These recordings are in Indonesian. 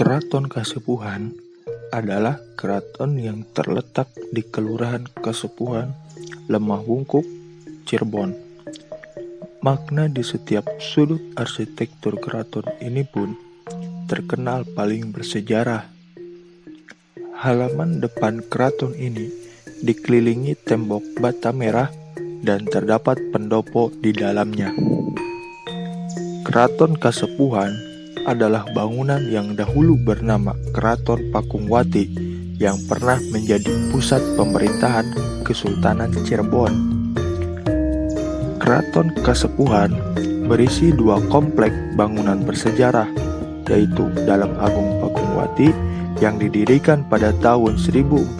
Keraton Kasepuhan adalah keraton yang terletak di Kelurahan Kasepuhan, Lemah Bungkuk, Cirebon. Makna di setiap sudut arsitektur keraton ini pun terkenal paling bersejarah. Halaman depan keraton ini dikelilingi tembok bata merah dan terdapat pendopo di dalamnya. Keraton Kasepuhan adalah bangunan yang dahulu bernama Keraton Pakungwati yang pernah menjadi pusat pemerintahan Kesultanan Cirebon. Keraton Kasepuhan berisi dua komplek bangunan bersejarah, yaitu Dalam Agung Pakungwati yang didirikan pada tahun 1430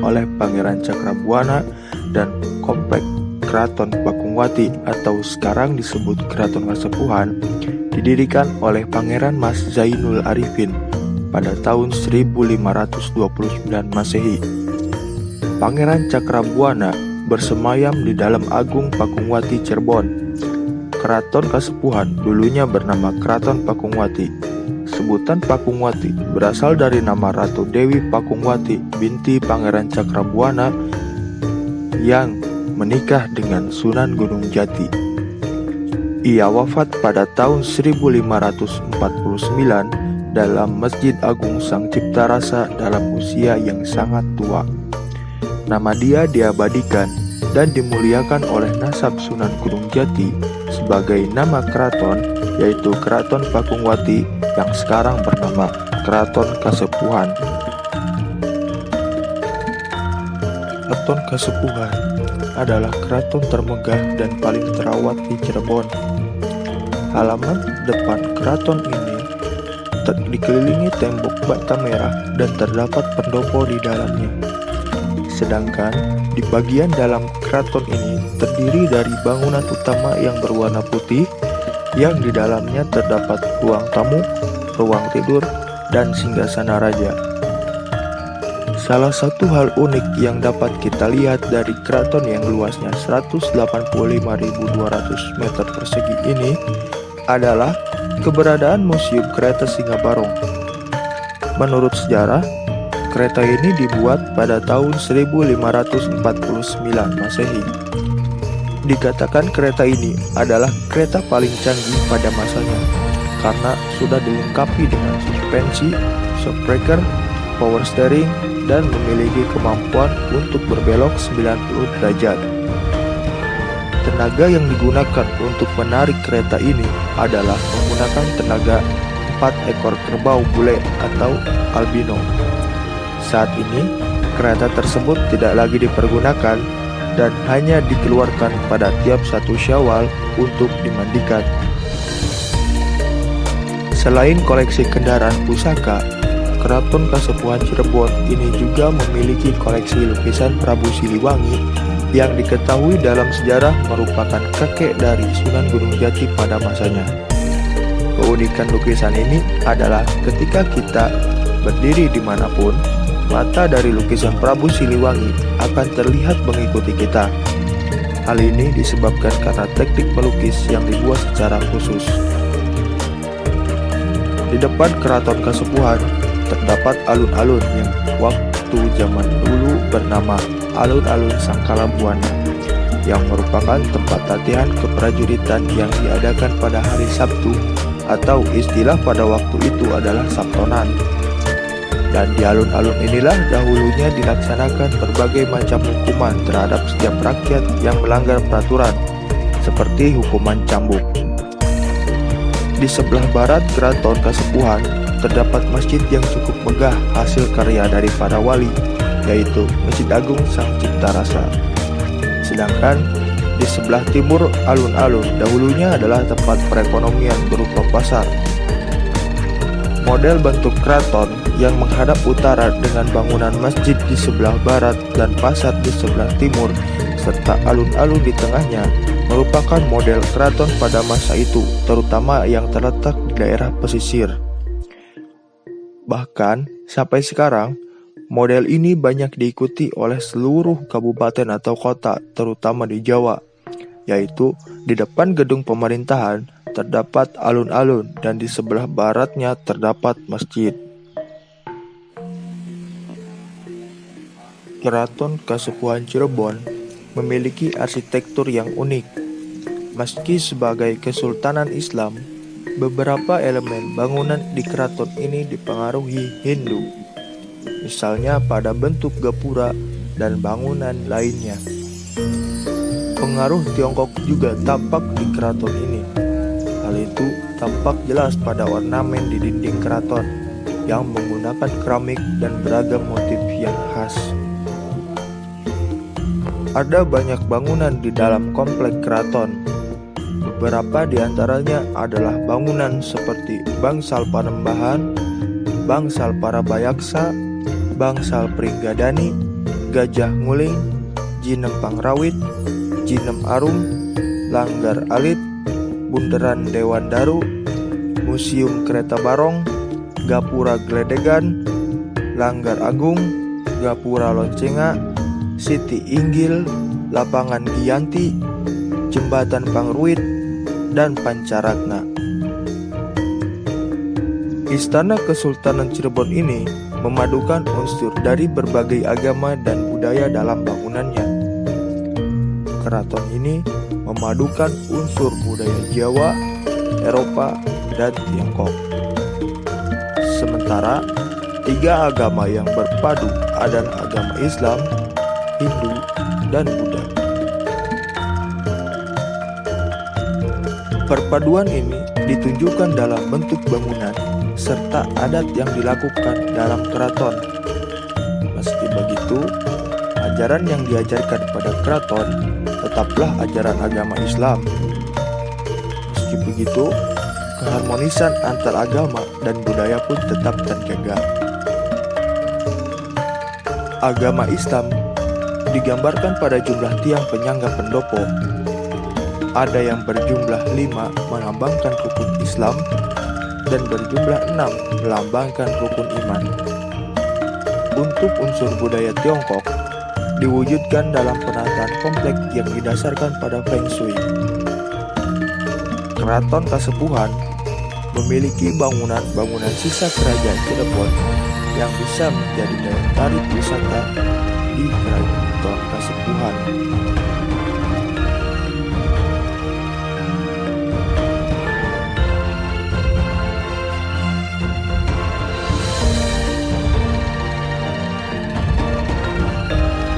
oleh Pangeran Cakrabuana dan komplek Keraton Pakungwati atau sekarang disebut Keraton Kasepuhan didirikan oleh Pangeran Mas Zainul Arifin pada tahun 1529 Masehi. Pangeran Cakrabuana bersemayam di Dalam Agung Pakungwati Cirebon. Keraton Kasepuhan dulunya bernama Keraton Pakungwati. Sebutan Pakungwati berasal dari nama Ratu Dewi Pakungwati binti Pangeran Cakrabuana yang menikah dengan Sunan Gunung Jati. Ia wafat pada tahun 1549 dalam Masjid Agung Sang Cipta Rasa dalam usia yang sangat tua. Nama dia diabadikan dan dimuliakan oleh nasab Sunan Gunung Jati sebagai nama keraton, yaitu Keraton Pakungwati yang sekarang bernama Keraton Kasepuhan. Keraton Kasepuhan adalah keraton termegah dan paling terawat di Cirebon. Halaman depan keraton ini dikelilingi tembok bata merah dan terdapat pendopo di dalamnya. Sedangkan di bagian dalam keraton ini terdiri dari bangunan utama yang berwarna putih, yang di dalamnya terdapat ruang tamu, ruang tidur, dan singgasana raja. Salah satu hal unik yang dapat kita lihat dari keraton yang luasnya 185.200 meter persegi ini adalah keberadaan Museum Kereta Singabarong. Menurut sejarah, kereta ini dibuat pada tahun 1549 Masehi. Dikatakan kereta ini adalah kereta paling canggih pada masanya karena sudah dilengkapi dengan suspensi, shockbreaker, power steering, dan memiliki kemampuan untuk berbelok 90 derajat. Tenaga yang digunakan untuk menarik kereta ini adalah menggunakan tenaga 4 ekor kerbau bule atau albino. Saat ini, kereta tersebut tidak lagi dipergunakan dan hanya dikeluarkan pada tiap 1 Syawal untuk dimandikan. Selain koleksi kendaraan pusaka, Keraton Kasepuhan Cirebon ini juga memiliki koleksi lukisan Prabu Siliwangi yang diketahui dalam sejarah merupakan kakek dari Sunan Gunung Jati pada masanya. Keunikan lukisan ini adalah ketika kita berdiri dimanapun, mata dari lukisan Prabu Siliwangi akan terlihat mengikuti kita. Hal ini disebabkan karena teknik melukis yang dibuat secara khusus. Di depan Keraton Kasepuhan terdapat alun-alun yang waktu zaman dulu bernama Alun-Alun Sangkalabuana, yang merupakan tempat latihan keprajuritan yang diadakan pada hari Sabtu atau istilah pada waktu itu adalah Sabtonan. Dan di alun-alun inilah dahulunya dilaksanakan berbagai macam hukuman terhadap setiap rakyat yang melanggar peraturan, seperti hukuman cambuk. Di sebelah barat Keraton Kasepuhan terdapat masjid yang cukup megah hasil karya dari para wali, yaitu Masjid Agung Sang Cipta Rasa. Sedangkan di sebelah timur alun-alun dahulunya adalah tempat perekonomian berupa pasar. Model bentuk keraton yang menghadap utara dengan bangunan masjid di sebelah barat dan pasar di sebelah timur serta alun-alun di tengahnya merupakan model keraton pada masa itu, terutama yang terletak di daerah pesisir. Bahkan sampai sekarang, model ini banyak diikuti oleh seluruh kabupaten atau kota, terutama di Jawa, yaitu di depan gedung pemerintahan terdapat alun-alun dan di sebelah baratnya terdapat masjid. Keraton Kasepuhan Cirebon memiliki arsitektur yang unik. Meski sebagai kesultanan Islam, beberapa elemen bangunan di keraton ini dipengaruhi Hindu, misalnya pada bentuk gapura dan bangunan lainnya. Pengaruh Tiongkok juga tampak di keraton ini. Hal itu tampak jelas pada ornamen di dinding keraton yang menggunakan keramik dan beragam motif yang khas. Ada banyak bangunan di dalam komplek keraton. Beberapa di antaranya adalah bangunan seperti Bangsal Panembahan, Bangsal Parabayaksa, Bangsal Pringgadani, Gajah Nguling, Jinem Pangrawit, Jinem Arum, Langgar Alit, Bundaran Dewan Daru, Museum Kereta Barong, Gapura Gledegan, Langgar Agung, Gapura Loncenga, Siti Inggil, Lapangan Giyanti, Jembatan Pangruit, dan Pancaratna. Istana Kesultanan Cirebon ini memadukan unsur dari berbagai agama dan budaya dalam bangunannya. Keraton ini memadukan unsur budaya Jawa, Eropa, dan Tiongkok. Sementara, 3 agama yang berpadu adalah agama Islam, Hindu, dan Buddha. Perpaduan ini ditunjukkan dalam bentuk bangunan serta adat yang dilakukan dalam keraton. Meski begitu, ajaran yang diajarkan pada keraton tetaplah ajaran agama Islam. Meski begitu, keharmonisan antar agama dan budaya pun tetap terjaga. Agama Islam digambarkan pada jumlah tiang penyangga pendopo. Ada yang berjumlah 5 melambangkan rukun Islam dan berjumlah 6 melambangkan rukun iman. Untuk unsur budaya Tiongkok diwujudkan dalam penataan kompleks yang didasarkan pada Feng Shui. Keraton Kasepuhan memiliki bangunan-bangunan sisa kerajaan Cirebon yang bisa menjadi daya tarik wisata di Keraton Kasepuhan.